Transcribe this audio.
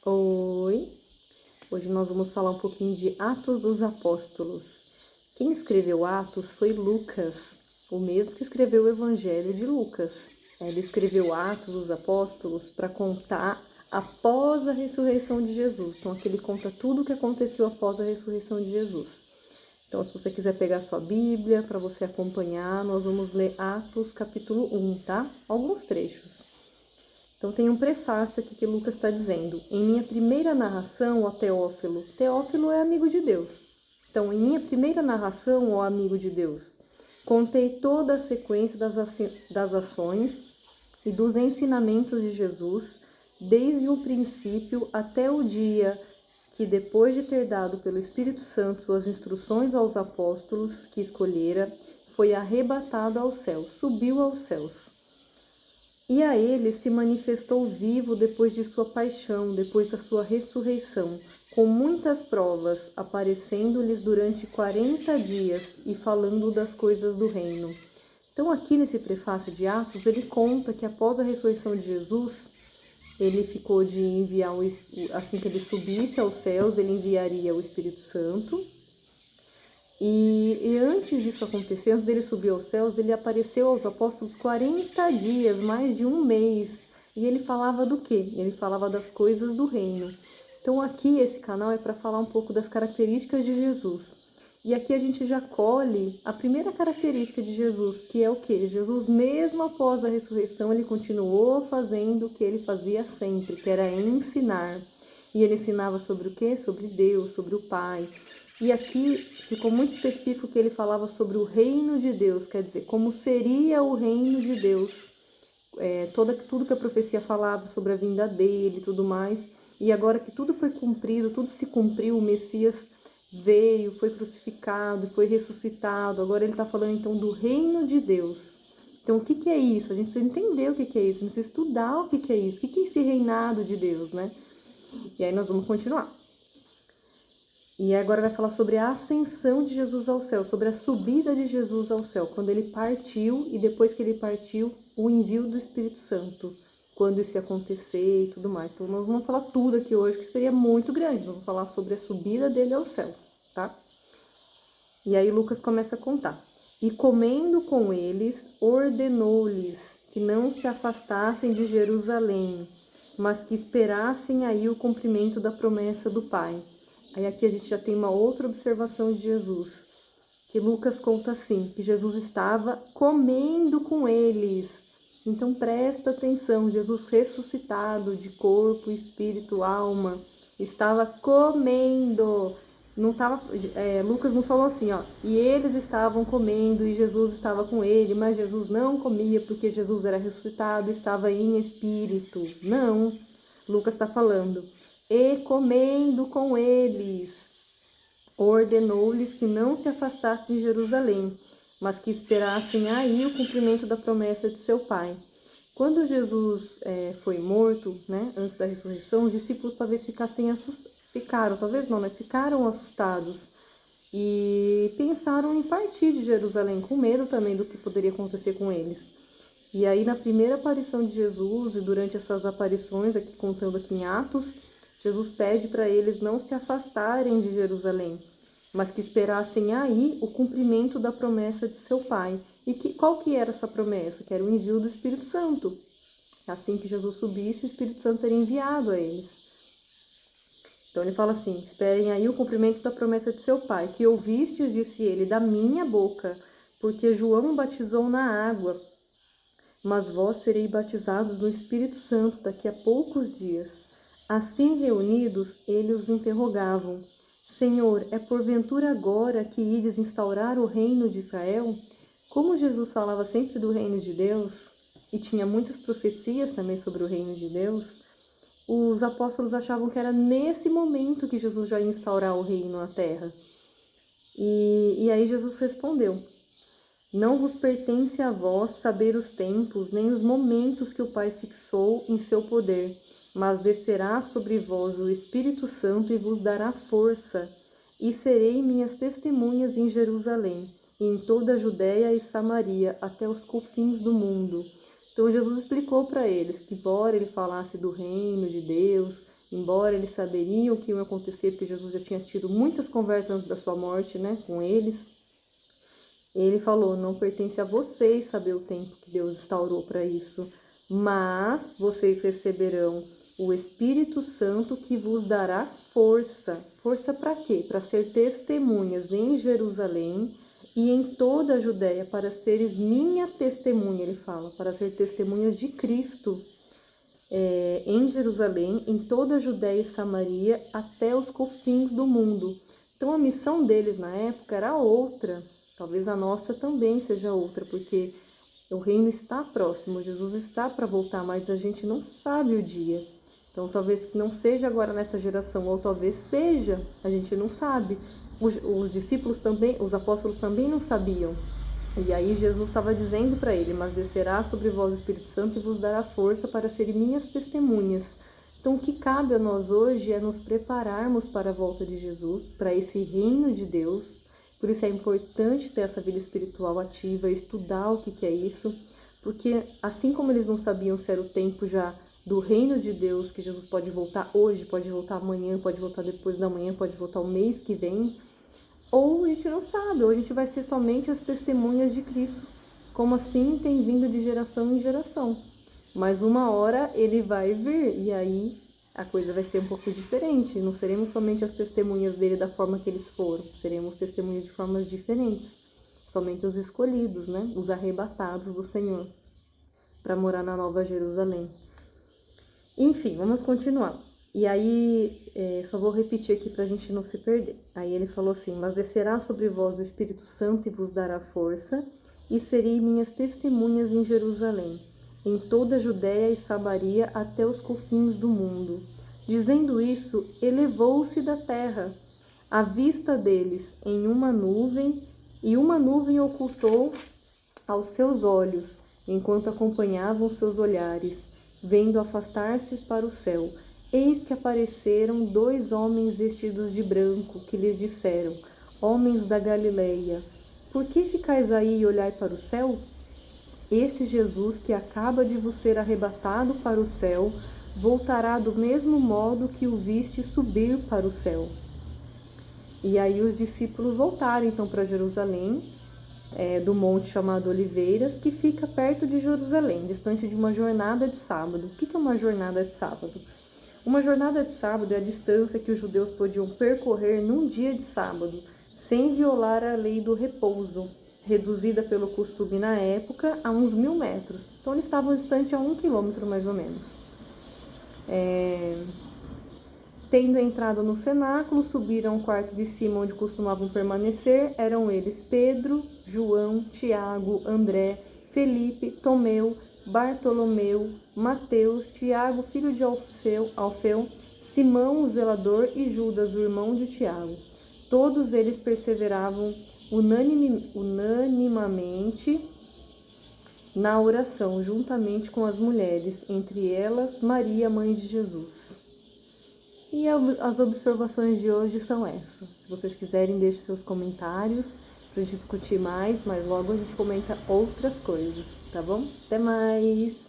Oi! Hoje nós vamos falar um pouquinho de Atos dos Apóstolos. Quem escreveu Atos foi Lucas, o mesmo que escreveu o Evangelho de Lucas. Ele escreveu Atos dos Apóstolos para contar após a ressurreição de Jesus. Então aqui ele conta tudo o que aconteceu após a ressurreição de Jesus. Então, se você quiser pegar sua Bíblia para você acompanhar, nós vamos ler Atos capítulo 1, tá? Alguns trechos. Então tem um prefácio aqui que Lucas está dizendo: em minha primeira narração, ó Teófilo, Teófilo é amigo de Deus. Então, em minha primeira narração, ó amigo de Deus, contei toda a sequência das ações e dos ensinamentos de Jesus, desde o princípio até o dia que, depois de ter dado pelo Espírito Santo suas instruções aos apóstolos que escolhera, foi arrebatado aos céus, subiu aos céus. E a ele se manifestou vivo depois de sua paixão, depois da sua ressurreição, com muitas provas, aparecendo-lhes durante 40 dias e falando das coisas do reino. Então aqui nesse prefácio de Atos, ele conta que após a ressurreição de Jesus, ele ficou de enviar, assim que ele subisse aos céus, ele enviaria o Espírito Santo. E antes disso acontecer, antes dele subir aos céus, ele apareceu aos apóstolos 40 dias, mais de um mês. E ele falava do quê? Ele falava das coisas do reino. Então aqui esse canal é para falar um pouco das características de Jesus. E aqui a gente já colhe a primeira característica de Jesus, que é o quê? Jesus, mesmo após a ressurreição, ele continuou fazendo o que ele fazia sempre, que era ensinar. E ele ensinava sobre o quê? Sobre Deus, sobre o Pai. E aqui ficou muito específico que ele falava sobre o reino de Deus, quer dizer, como seria o reino de Deus. Tudo que a profecia falava sobre a vinda dele e tudo mais. E agora que tudo foi cumprido, tudo se cumpriu, o Messias veio, foi crucificado, foi ressuscitado. Agora ele está falando então do reino de Deus. Então o que é isso? A gente precisa entender o que é isso, a gente precisa estudar o que é isso, o que é esse reinado de Deus, né? E aí nós vamos continuar. E agora vai falar sobre a ascensão de Jesus ao céu, sobre a subida de Jesus ao céu, quando ele partiu e depois que ele partiu, o envio do Espírito Santo, quando isso ia acontecer e tudo mais. Então nós vamos falar tudo aqui hoje, que seria muito grande. Nós vamos falar sobre a subida dele aos céus, tá? E aí Lucas começa a contar. E comendo com eles, ordenou-lhes que não se afastassem de Jerusalém, mas que esperassem aí o cumprimento da promessa do Pai. Aí aqui a gente já tem uma outra observação de Jesus, que Lucas conta assim, que Jesus estava comendo com eles. Então presta atenção, Jesus ressuscitado de corpo, espírito, alma, estava comendo. Não tava, Lucas não falou assim, ó, e eles estavam comendo e Jesus estava com ele, mas Jesus não comia porque Jesus era ressuscitado, estava em espírito. Não, Lucas está falando, e comendo com eles, ordenou-lhes que não se afastassem de Jerusalém, mas que esperassem aí o cumprimento da promessa de seu Pai. Quando Jesus foi morto, né, antes da ressurreição, os discípulos talvez ficaram assustados e pensaram em partir de Jerusalém, com medo também do que poderia acontecer com eles. E aí, na primeira aparição de Jesus, e durante essas aparições, aqui contando aqui em Atos, Jesus pede para eles não se afastarem de Jerusalém, mas que esperassem aí o cumprimento da promessa de seu Pai. E qual que era essa promessa? Que era o envio do Espírito Santo. Assim que Jesus subisse, o Espírito Santo seria enviado a eles. Então ele fala assim, esperem aí o cumprimento da promessa de seu Pai, que ouvistes, disse ele, da minha boca, porque João batizou na água, mas vós sereis batizados no Espírito Santo daqui a poucos dias. Assim reunidos, eles os interrogavam, Senhor, é porventura agora que ides instaurar o reino de Israel? Como Jesus falava sempre do reino de Deus, e tinha muitas profecias também sobre o reino de Deus, os apóstolos achavam que era nesse momento que Jesus já ia instaurar o reino na terra. E aí Jesus respondeu, não vos pertence a vós saber os tempos, nem os momentos que o Pai fixou em seu poder, mas descerá sobre vós o Espírito Santo e vos dará força, e serei minhas testemunhas em Jerusalém, e em toda a Judéia e Samaria, até os confins do mundo. Então Jesus explicou para eles que, embora ele falasse do reino de Deus, embora eles saberiam o que ia acontecer, porque Jesus já tinha tido muitas conversas antes da sua morte, né, com eles. Ele falou, não pertence a vocês saber o tempo que Deus instaurou para isso, mas vocês receberão o Espírito Santo que vos dará força. Força para quê? Para ser testemunhas em Jerusalém e em toda a Judéia, para seres minha testemunha, ele fala, para ser testemunhas de Cristo em Jerusalém, em toda a Judéia e Samaria, até os confins do mundo. Então a missão deles na época era outra, talvez a nossa também seja outra, porque o reino está próximo, Jesus está para voltar, mas a gente não sabe o dia. Então talvez não seja agora nessa geração, ou talvez seja, a gente não sabe. Os discípulos também, os apóstolos também não sabiam. E aí Jesus estava dizendo para ele, mas descerá sobre vós o Espírito Santo e vos dará força para serem minhas testemunhas. Então o que cabe a nós hoje é nos prepararmos para a volta de Jesus, para esse reino de Deus. Por isso é importante ter essa vida espiritual ativa, estudar o que é isso, porque assim como eles não sabiam se era o tempo já do reino de Deus, que Jesus pode voltar hoje, pode voltar amanhã, pode voltar depois da manhã, pode voltar o mês que vem, ou a gente não sabe, ou a gente vai ser somente as testemunhas de Cristo, como assim tem vindo de geração em geração. Mas uma hora ele vai vir, e aí a coisa vai ser um pouco diferente. Não seremos somente as testemunhas dele da forma que eles foram, seremos testemunhas de formas diferentes. Somente os escolhidos, né? Os arrebatados do Senhor, para morar na Nova Jerusalém. Enfim, vamos continuar. E aí, só vou repetir aqui para a gente não se perder. Aí ele falou assim, mas descerá sobre vós o Espírito Santo e vos dará força, e serei minhas testemunhas em Jerusalém, em toda a Judéia e Samaria até os confins do mundo. Dizendo isso, elevou-se da terra, à vista deles, em uma nuvem, e uma nuvem ocultou aos seus olhos, enquanto acompanhavam seus olhares, vendo afastar-se para o céu. Eis que apareceram 2 homens vestidos de branco, que lhes disseram, homens da Galileia, por que ficais aí e olhai para o céu? Esse Jesus que acaba de vos ser arrebatado para o céu, voltará do mesmo modo que o viste subir para o céu. E aí os discípulos voltaram então para Jerusalém, do monte chamado Oliveiras, que fica perto de Jerusalém, distante de uma jornada de sábado. O que é uma jornada de sábado? Uma jornada de sábado é a distância que os judeus podiam percorrer num dia de sábado, sem violar a lei do repouso, reduzida pelo costume na época a uns 1000 metros. Então eles estavam distantes a 1 quilômetro mais ou menos. Tendo entrado no cenáculo, subiram ao quarto de cima onde costumavam permanecer. Eram eles Pedro, João, Tiago, André, Felipe, Tomeu, Bartolomeu, Mateus, Tiago, filho de Alfeu, Simão, o zelador, e Judas, o irmão de Tiago. Todos eles perseveravam unanimamente na oração, juntamente com as mulheres, entre elas Maria, mãe de Jesus. E as observações de hoje são essas. Se vocês quiserem, deixe seus comentários para a gente discutir mais, mas logo a gente comenta outras coisas, tá bom? Até mais!